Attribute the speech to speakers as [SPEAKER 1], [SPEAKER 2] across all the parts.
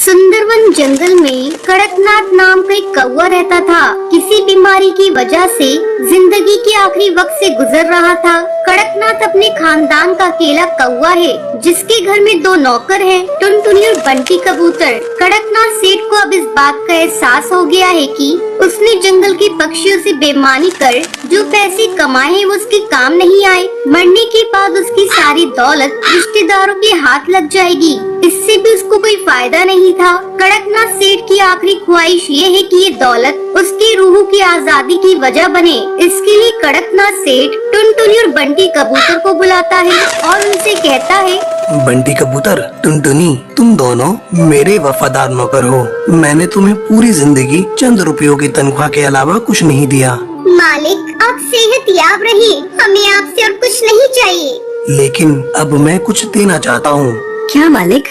[SPEAKER 1] सुंदरवन जंगल में कड़कनाथ नाम का एक कौवा रहता था। किसी बीमारी की वजह से जिंदगी के आखिरी वक्त से गुजर रहा था। कड़कनाथ अपने खानदान का अकेला कौवा है, जिसके घर में दो नौकर हैं, टुनटुनी और बंटी कबूतर। कड़कनाथ सेठ को अब इस बात का एहसास हो गया है कि उसने जंगल के पक्षियों से बेईमानी कर जो पैसे कमाए हैं वो उसके काम नहीं आए। मरने के बाद उसकी सारी दौलत रिश्तेदारों के हाथ लग जाएगी। इससे भी उसको कोई फायदा नहीं था। कड़कनाथ सेठ की आखिरी ख्वाहिश ये है कि ये दौलत उसकी रूह की आजादी की वजह बने। इसके लिए कड़कनाथ सेठ टुनटुनी और बंटी कबूतर को बुलाता है और उनसे कहता है,
[SPEAKER 2] बंटी कबूतर, टुनटुनी, तुम दोनों मेरे वफादार नौकर हो। मैंने तुम्हें पूरी जिंदगी चंद रुपयों की तनख्वाह के अलावा कुछ नहीं दिया।
[SPEAKER 1] मालिक, आप सेहतयाब रहिए, हमें आपसे और कुछ नहीं चाहिए।
[SPEAKER 2] लेकिन अब मैं कुछ देना चाहता हूँ।
[SPEAKER 1] क्या मालिक?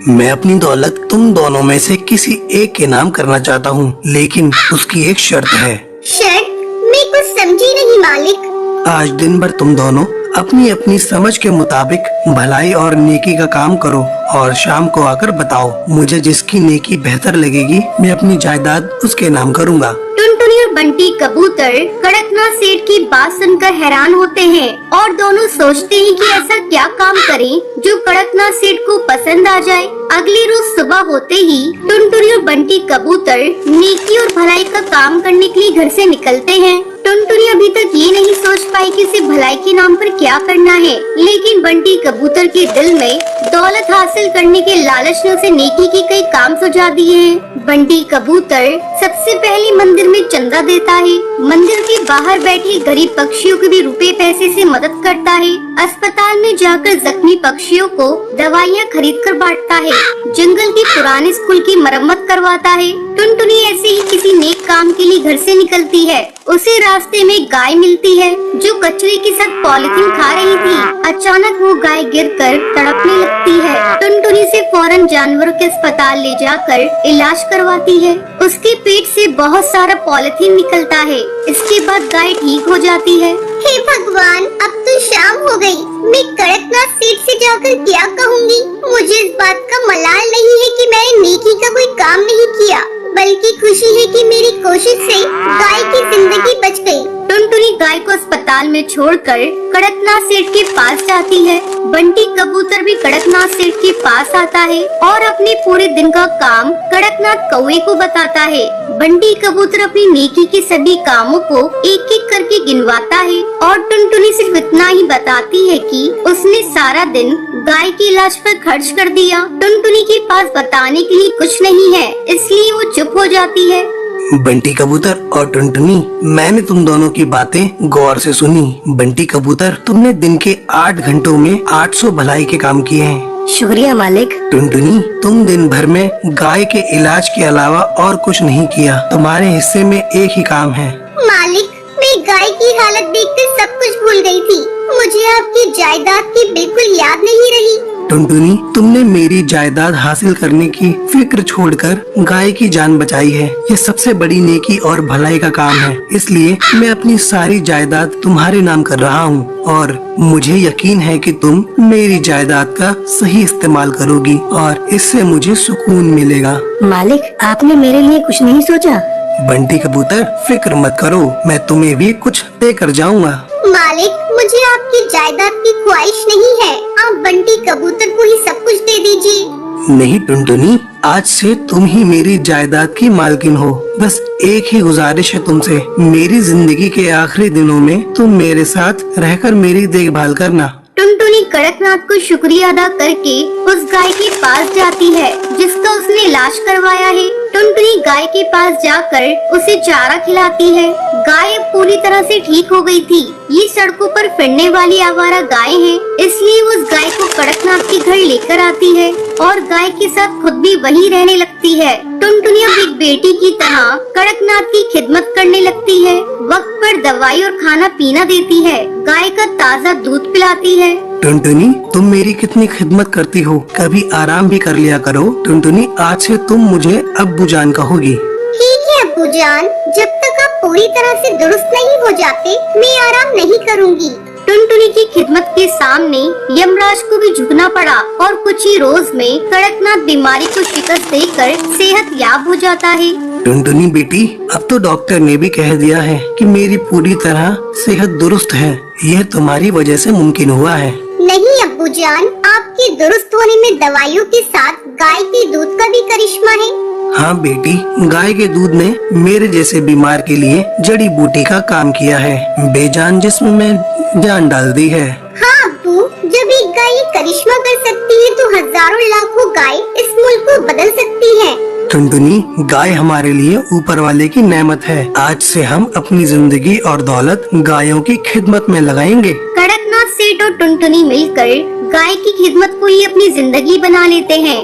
[SPEAKER 2] मैं अपनी दौलत तुम दोनों में से किसी एक के नाम करना चाहता हूँ, लेकिन उसकी एक शर्त है।
[SPEAKER 1] शर्त? मैं कुछ समझी नहीं मालिक।
[SPEAKER 2] आज दिन भर तुम दोनों अपनी अपनी समझ के मुताबिक भलाई और नेकी का काम करो और शाम को आकर बताओ। मुझे जिसकी नेकी बेहतर लगेगी मैं अपनी जायदाद उसके नाम करूँगा।
[SPEAKER 1] टुनटुनी और बंटी कबूतर कड़कनाथ सेठ की बात सुनकर हैरान होते हैं और दोनों सोचते हैं कि ऐसा क्या काम करें जो कड़कनाथ सेठ को पसंद आ जाए। अगली रोज सुबह होते ही टुनटुनी और बंटी कबूतर नेकी और भलाई का काम करने के लिए घर से निकलते हैं। टुनटुनी अभी तक ये नहीं सोच पाई कि उसे भलाई के नाम पर क्या करना है, लेकिन बंटी कबूतर के दिल में दौलत हासिल करने के लालच ने उसे नेकी के कई काम सुझा दिए हैं। बंटी कबूतर सबसे पहले मंदिर में चंदा देता है, मंदिर के बाहर बैठे गरीब पक्षियों की भी रुपए पैसे से मदद करता है, अस्पताल में जाकर जख्मी पक्षियों को दवाइयाँ खरीद कर बांटता है, जंगल के पुराने स्कूल की मरम्मत करवाता है। टुनटुनी ऐसे ही किसी नेक काम के लिए घर से निकलती है। उसे रास्ते में गाय मिलती है जो कचरे के साथ पॉलिथीन खा रही थी। अचानक वो गाय गिरकर तड़पने लगती है। टुनटुनी से फौरन जानवरों के अस्पताल ले जाकर इलाज करवाती है। उसके पेट से बहुत सारा पॉलिथीन निकलता है। इसके बाद गाय ठीक हो जाती है। हे भगवान, अब तो शाम हो गई। मैं कड़कनाथ सेठ से जाकर क्या कहूँगी? मुझे इस बात का मलाल नहीं है कि मैंने नेकी का कोई काम नहीं किया, बल्कि खुशी है कि मेरी कोशिश से गाय की जिंदगी बच गई। टुनटुनी गाय को अस्पताल में छोड़कर कड़कनाथ सेठ के पास जाती है। बंटी कबूतर भी कड़कनाथ सेठ के पास आता है और अपने पूरे दिन का काम कड़कनाथ कौवे को बताता है। बंटी कबूतर अपनी नेकी के सभी कामों को एक एक करके गिनवाता है और टुनटुनी सिर्फ इतना ही बताती है कि उसने सारा दिन गाय के इलाज पर खर्च कर दिया। टुनटुनी के पास बताने के लिए कुछ नहीं है, इसलिए वो चुप हो जाती है।
[SPEAKER 2] बंटी कबूतर और टुनटुनी, मैंने तुम दोनों की बातें गौर से सुनी। बंटी कबूतर, तुमने दिन के 8 घंटों में 800 भलाई के काम किए हैं।
[SPEAKER 1] शुक्रिया मालिक।
[SPEAKER 2] टुनटुनी, तुम दिन भर में गाय के इलाज के अलावा और कुछ नहीं किया। तुम्हारे हिस्से में एक ही काम है।
[SPEAKER 1] मालिक, मैं गाय की हालत देखकर सब कुछ भूल गई थी। मुझे आपकी जायदाद की बिल्कुल याद नहीं रही।
[SPEAKER 2] टुनटुनी, तुमने मेरी जायदाद हासिल करने की फिक्र छोड़कर गाय की जान बचाई है। ये सबसे बड़ी नेकी और भलाई का काम है, इसलिए मैं अपनी सारी जायदाद तुम्हारे नाम कर रहा हूँ और मुझे यकीन है कि तुम मेरी जायदाद का सही इस्तेमाल करोगी और इससे मुझे सुकून मिलेगा।
[SPEAKER 1] मालिक, आपने मेरे लिए कुछ नहीं सोचा?
[SPEAKER 2] बंटी कबूतर, फिक्र मत करो, मैं तुम्हें भी कुछ दे कर जाऊँगा।
[SPEAKER 1] मालिक, मुझे आपकी जायदाद की ख्वाहिश नहीं है। आप बंटी कबूतर को ही सब कुछ दे दीजिए।
[SPEAKER 2] नहीं टुनटुनी, आज से तुम ही मेरी जायदाद की मालकिन हो। बस एक ही गुजारिश है तुमसे, मेरी जिंदगी के आखिरी दिनों में तुम मेरे साथ रहकर मेरी देखभाल करना।
[SPEAKER 1] टुनटुनी कड़कनाथ को शुक्रिया अदा करके उस गाय के पास जाती है जिसका उसने इलाज करवाया है। टुनटुनी गाय के पास जाकर उसे चारा खिलाती है। गाय अब पूरी तरह से ठीक हो गई थी। ये सड़कों पर फिरने वाली आवारा गाय है, इसलिए वो उस गाय को कड़कनाथ के घर लेकर आती है और गाय के साथ खुद भी वहीं रहने लगती है। टुनटुनी अब एक बेटी की तरह कड़कनाथ की खिदमत करने लगती है। वक्त पर दवाई और खाना पीना देती है, गाय का ताज़ा दूध पिलाती है।
[SPEAKER 2] टुनटुनी, तुम मेरी कितनी खिदमत करती हो, कभी आराम भी कर लिया करो। टुनटुनी, आज से तुम मुझे अब्बू जान कहोगी।
[SPEAKER 1] ठीक है अब्बू जान, जब तक आप पूरी तरह से दुरुस्त नहीं हो जाते, मैं आराम नहीं करूँगी। टुनटुनी की खिदमत के सामने यमराज को भी झुकना पड़ा और कुछ ही रोज में कड़कनाथ बीमारी को शिकस्त देकर सेहत याब हो जाता है।
[SPEAKER 2] टुनटुनी बेटी, अब तो डॉक्टर ने भी कह दिया है कि मेरी पूरी तरह सेहत दुरुस्त है। यह तुम्हारी वजह से मुमकिन हुआ है।
[SPEAKER 1] नहीं अब्बू जान, आपके दुरुस्त होने में दवाइयों के साथ गाय के दूध का भी करिश्मा है।
[SPEAKER 2] हाँ बेटी, गाय के दूध ने मेरे जैसे बीमार के लिए जड़ी बूटी का काम किया है। बेजान जिस्म में जान डाल दी है।
[SPEAKER 1] हाँ अब्बू, जब एक गाय ये करिश्मा कर सकती है तो हजारों लाखों गाय इस मुल्क को बदल सकती है।
[SPEAKER 2] टुनटुनी, गाय हमारे लिए ऊपर वाले की नेमत है। आज से हम अपनी जिंदगी और दौलत गायों की खिदमत में लगाएंगे।
[SPEAKER 1] कड़कनाथ सेठ और टुनटुनी मिलकर गाय की खिदमत को ही अपनी जिंदगी बना लेते हैं।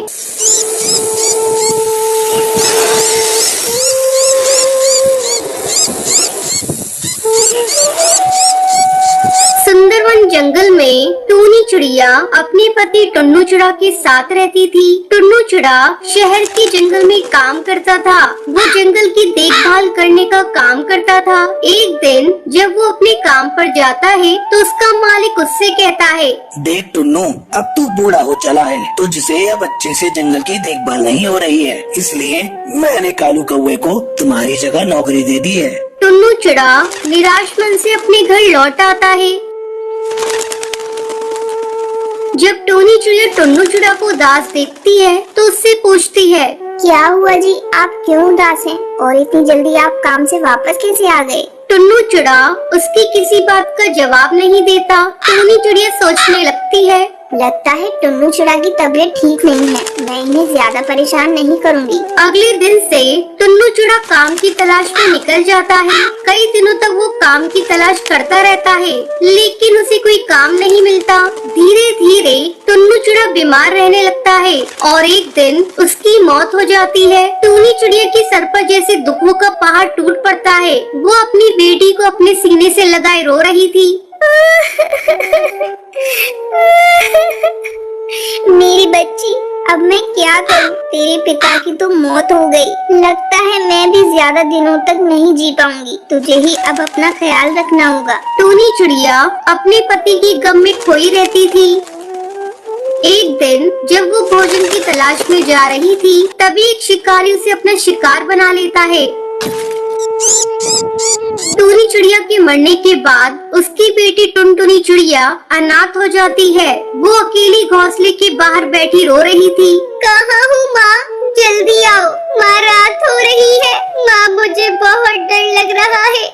[SPEAKER 1] सुंदरवन जंगल में टूनी चिड़िया अपने पति टुन्नू चिड़ा के साथ रहती थी। टुन्नू चिड़ा शहर के जंगल में काम करता था। वो जंगल की देखभाल करने का काम करता था। एक दिन जब वो अपने काम पर जाता है तो उसका मालिक उससे कहता है,
[SPEAKER 3] देख टुन्नू, अब तू बूढ़ा हो चला है, तुझसे अब अच्छे से जंगल की देखभाल नहीं हो रही है, इसलिए मैंने कालू कौवे को तुम्हारी जगह नौकरी दे दी है।
[SPEAKER 1] टुन्नू चिड़ा निराश मन से अपने घर लौट आता है। जब टूनी चिड़िया टुन्नू चिड़ा को उदास देखती है तो उससे पूछती है,
[SPEAKER 4] क्या हुआ जी, आप क्यों उदास हैं? और इतनी जल्दी आप काम से वापस कैसे आ गए?
[SPEAKER 1] टुन्नू चिड़ा उसकी किसी बात का जवाब नहीं देता। टूनी चिड़िया सोचने लगती है,
[SPEAKER 4] लगता है टुन्नू चिड़ा की तबीयत ठीक नहीं है, मैं इन्हें ज्यादा परेशान नहीं करूंगी।
[SPEAKER 1] अगले दिन से टुन्नू चिड़ा काम की तलाश में निकल जाता है। कई दिनों तक वो काम की तलाश करता रहता है, लेकिन उसे कोई काम नहीं मिलता। धीरे धीरे टुन्नू चिड़ा बीमार रहने लगता है और एक दिन उसकी मौत हो जाती है। टूनी चिड़िया के सर पर जैसे दुखों का पहाड़ टूट पड़ता है। वो अपनी बेटी को अपने सीने से लगाए रो रही थी।
[SPEAKER 4] मेरी बच्ची, अब मैं क्या करूं? तेरे पिता की तो मौत हो गई। लगता है मैं भी ज्यादा दिनों तक नहीं जी पाऊंगी। तुझे ही अब अपना ख्याल रखना होगा।
[SPEAKER 1] टूनी चिड़िया अपने पति की गम में खोई रहती थी। एक दिन जब वो भोजन की तलाश में जा रही थी, तभी एक शिकारी उसे अपना शिकार बना लेता है। टूनी चिड़िया के मरने के बाद उसकी बेटी टुनटुनी चिड़िया अनाथ हो जाती है। वो अकेली घोंसले के बाहर बैठी रो रही थी।
[SPEAKER 4] कहाँ हूँ माँ? जल्दी आओ, माँ रात हो रही है। माँ, मुझे बहुत डर लग रहा है।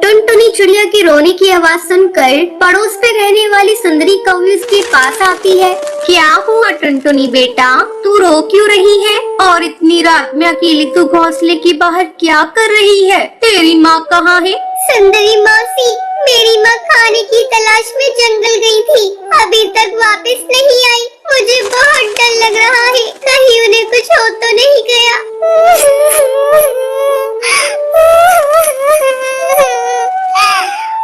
[SPEAKER 1] टुनटुनी चिड़िया की रोने की आवाज सुनकर पड़ोस में रहने वाली सुंदरी कौवी उसके पास आती है। क्या हुआ टुनटुनी बेटा, तू रो क्यों रही है? और इतनी रात में अकेली तू घोंसले के बाहर क्या कर रही है? तेरी माँ कहाँ है?
[SPEAKER 4] सुंदरी मौसी, मेरी माँ खाने की तलाश में जंगल गई थी, अभी तक वापस नहीं आई। मुझे बहुत डर लग रहा है, कहीं उन्हें कुछ हो तो नहीं गया।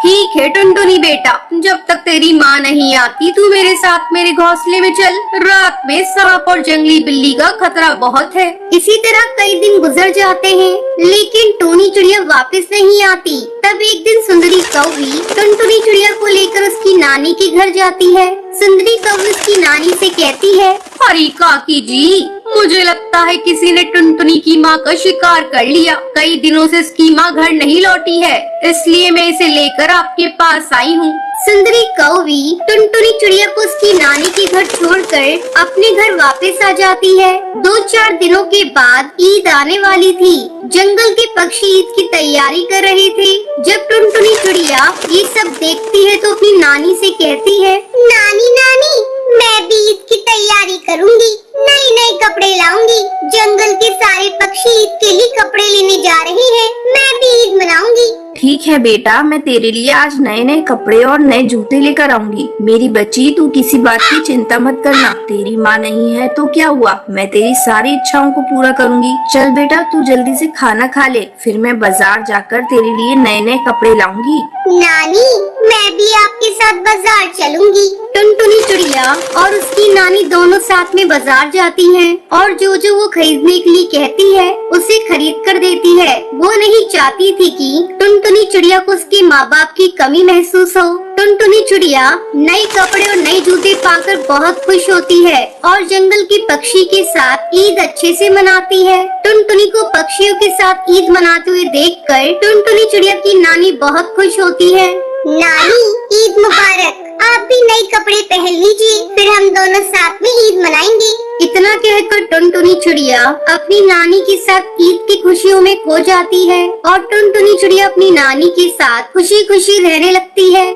[SPEAKER 1] ठीक है टुनटुनी बेटा, जब तक तेरी माँ नहीं आती तू मेरे साथ मेरे घोंसले में चल। रात में सांप और जंगली बिल्ली का खतरा बहुत है। इसी तरह कई दिन गुजर जाते हैं, लेकिन टूनी चिड़िया वापस नहीं आती। तब एक दिन सुंदरी कौवी टुनटुनी चिड़िया को लेकर उसकी नानी के घर जाती है। सुंदरी कौवी उसकी नानी से कहती है, अरे काकी जी, मुझे लगता है किसी ने टुनटुनी की माँ का शिकार कर लिया। कई दिनों से इसकी माँ घर नहीं लौटी है, इसलिए मैं इसे लेकर आपके पास आई हूँ। सुंदरी कौवी टुनटुनी चिड़िया को उसकी नानी के घर छोड़कर अपने घर वापस आ जाती है। 2-4 दिनों के बाद ईद आने वाली थी। जंगल के पक्षी ईद की तैयारी कर रहे थे। जब टुनटुनी चिड़िया ये सब देखती है तो अपनी नानी से कहती है,
[SPEAKER 4] नानी नानी, मैं भी ईद की तैयारी करूंगी, नए नए कपड़े लाऊंगी। जंगल के सारे पक्षी ईद के लिए कपड़े लेने जा रहे हैं, मैं भी ईद मनाऊंगी।
[SPEAKER 5] ठीक है बेटा, मैं तेरे लिए आज नए नए कपड़े और नए जूते लेकर आऊंगी। मेरी बच्ची, तू किसी बात की चिंता मत करना। तेरी माँ नहीं है तो क्या हुआ, मैं तेरी सारी इच्छाओं को पूरा करूंगी। चल बेटा, तू जल्दी से खाना खा ले, फिर मैं बाजार जाकर तेरे लिए नए नए कपड़े लाऊंगी।
[SPEAKER 4] नानी, मैं भी आपके साथ बाजार चलूंगी।
[SPEAKER 1] टुनटुनी चिड़िया चिड़िया और उसकी नानी दोनों साथ में बाजार जाती हैं और जो जो वो खरीदने के लिए कहती है उसे खरीद कर देती है। वो नहीं चाहती थी कि टुनटुनी चिड़िया को उसके माँ बाप की कमी महसूस हो। टुनटुनी चिड़िया नए कपड़े और नए जूते पाकर बहुत खुश होती है और जंगल के पक्षी के साथ ईद अच्छे से मनाती है। टुनटुनी को पक्षियों के साथ ईद मनाते हुए देखकर टुनटुनी चिड़िया की नानी बहुत खुश होती है।
[SPEAKER 4] नानी, ईद मुबारक। आप भी नए कपड़े पहन लीजिए, फिर हम दोनों साथ में ईद मनाएंगे।
[SPEAKER 1] इतना कहकर टुनटुनी चिड़िया अपनी नानी के साथ ईद की खुशियों में खो जाती है और टुनटुनी चिड़िया अपनी नानी के साथ खुशी खुशी रहने लगती है।